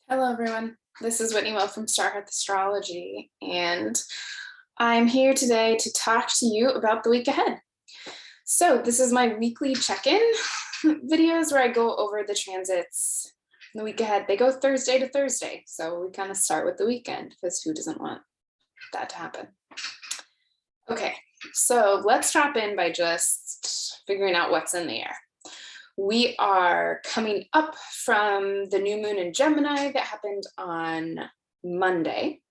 Hello, everyone. This is Whitney Will from Star Path Astrology, and I'm here today to talk to you about the week ahead. So this is my weekly check-in videos where I go over the transits in the week ahead. They go Thursday to Thursday, so we kind of start with the weekend because who doesn't want that to happen? Okay, so let's drop in by just figuring out what's in the air. We are coming up from the new moon in Gemini that happened on Monday,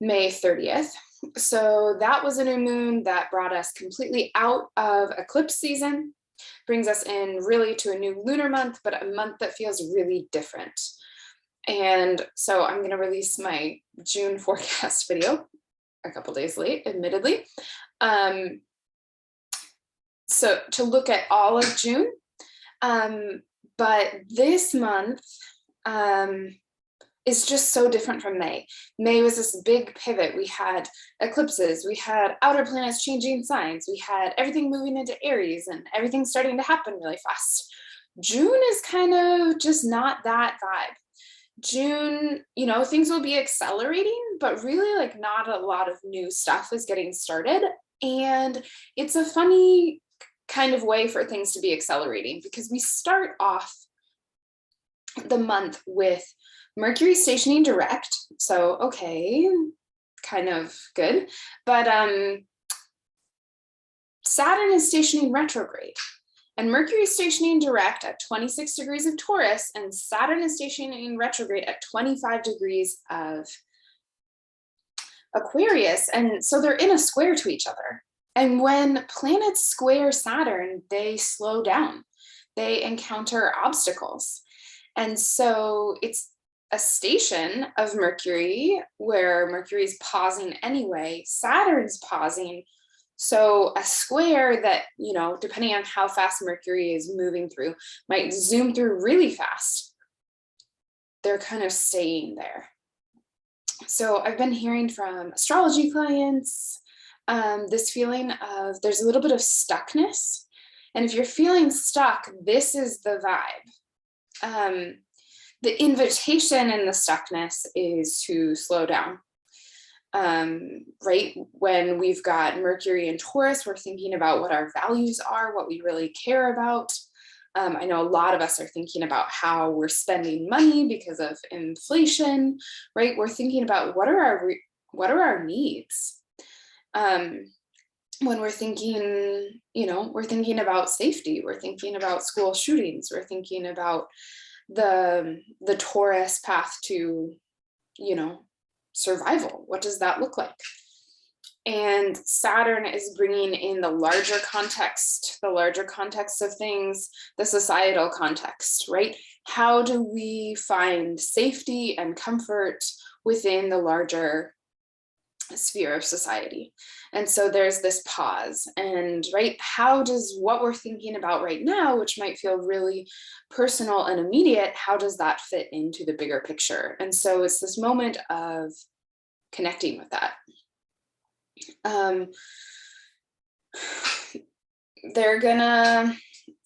May 30th. So that was a new moon that brought us completely out of eclipse season, brings us in really to a new lunar month, but a month that feels really different. And so I'm going to release my June forecast video a couple days late, admittedly. So to look at all of June. But this month is just so different from May. May was this big pivot. We had eclipses, we had outer planets changing signs, we had everything moving into Aries and everything starting to happen really fast. June is kind of just not that vibe. June, things will be accelerating, but really like not a lot of new stuff is getting started. And it's a funny kind of way for things to be accelerating because we start off the month with Mercury stationing direct. So, okay, kind of good. But Saturn is stationing retrograde. And Mercury is stationing direct at 26 degrees of Taurus, and Saturn is stationing retrograde at 25 degrees of Aquarius. And so they're in a square to each other. And when planets square Saturn, they slow down. They encounter obstacles. And so it's a station of Mercury where Mercury's pausing anyway, Saturn's pausing. So a square that, depending on how fast Mercury is moving through, might zoom through really fast. They're kind of staying there. So I've been hearing from astrology clients, this feeling of there's a little bit of stuckness. And if you're feeling stuck, this is the vibe. The invitation in the stuckness is to slow down. Right when we've got Mercury and Taurus, we're thinking about what our values are, what we really care about. I know a lot of us are thinking about how we're spending money because of inflation, right? We're thinking about what are our needs. When we're thinking, we're thinking about safety, we're thinking about school shootings, we're thinking about the Taurus path to, survival. What does that look like? And Saturn is bringing in the larger context of things, the societal context, right? How do we find safety and comfort within the larger sphere of society? And so there's this pause, and right, how does what we're thinking about right now, which might feel really personal and immediate, how does that fit into the bigger picture? And so it's this moment of connecting with that.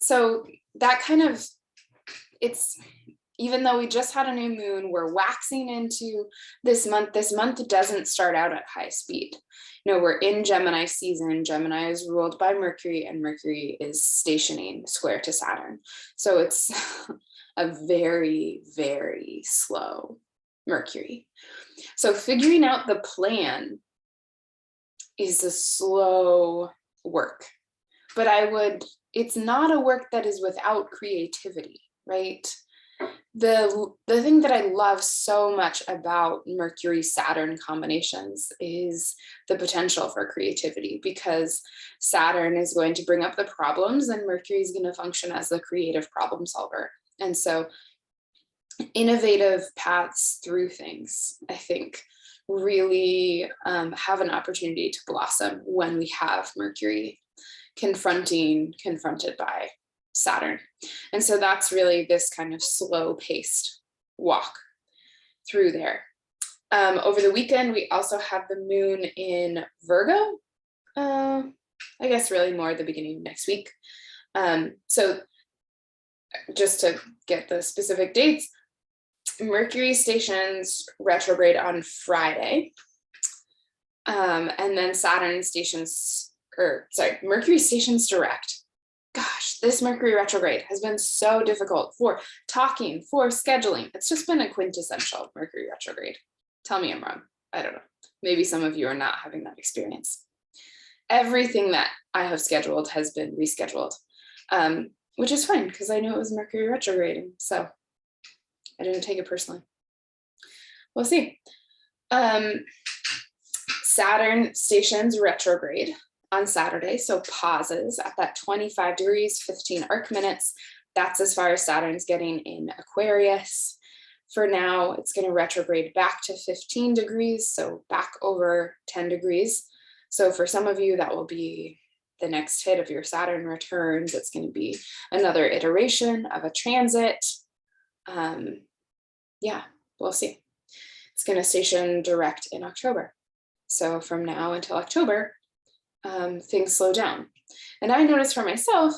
So that kind of, it's, even though we just had a new moon, we're waxing into this month. This month doesn't start out at high speed. We're in Gemini season. Gemini is ruled by Mercury, and Mercury is stationing square to Saturn. So it's a very, very slow Mercury. So figuring out the plan is a slow work, but it's not a work that is without creativity, right? The thing that I love so much about Mercury-Saturn combinations is the potential for creativity, because Saturn is going to bring up the problems and Mercury is going to function as the creative problem solver. And so innovative paths through things, I think, really have an opportunity to blossom when we have Mercury confronted by Saturn. And so that's really this kind of slow paced walk through there. Over the weekend, we also have the moon in Virgo. I guess really more at the beginning of next week. So just to get the specific dates, Mercury stations retrograde on Friday. And then Saturn stations, Mercury stations direct. Gosh, this Mercury retrograde has been so difficult for talking, for scheduling. It's just been a quintessential Mercury retrograde. Tell me I'm wrong. I don't know. Maybe some of you are not having that experience. Everything that I have scheduled has been rescheduled, which is fine because I knew it was Mercury retrograding. So I didn't take it personally. We'll see. Saturn stations retrograde on Saturday, so pauses at that 25 degrees, 15 arc minutes. That's as far as Saturn's getting in Aquarius. For now, it's going to retrograde back to 15 degrees, so back over 10 degrees. So for some of you, that will be the next hit of your Saturn returns. It's going to be another iteration of a transit. Yeah, we'll see. It's going to station direct in October. So from now until October, things slow down. And I noticed for myself,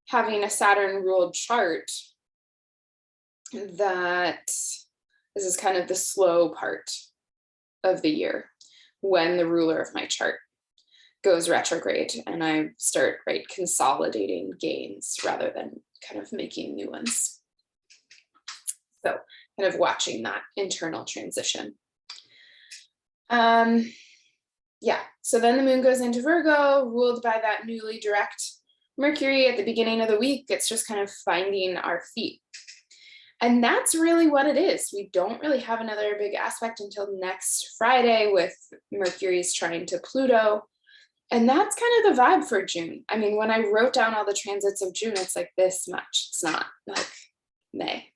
having a Saturn ruled chart, that this is kind of the slow part of the year when the ruler of my chart goes retrograde and I start consolidating gains rather than kind of making new ones. So kind of watching that internal transition. Yeah, so then the moon goes into Virgo, ruled by that newly direct Mercury at the beginning of the week. It's just kind of finding our feet. And that's really what it is. We don't really have another big aspect until next Friday with Mercury's trine to Pluto. And that's kind of the vibe for June. I mean, when I wrote down all the transits of June, it's like this much. It's not like May,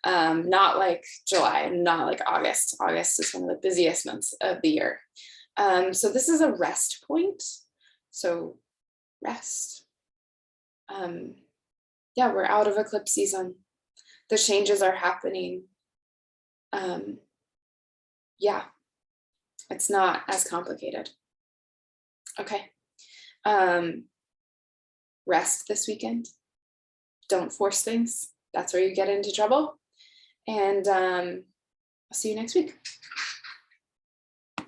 not like July, not like August. August is one of the busiest months of the year. So this is a rest point. So rest. Yeah, we're out of eclipse season. The changes are happening. Yeah, it's not as complicated. Okay. Rest this weekend. Don't force things. That's where you get into trouble. And I'll see you next week.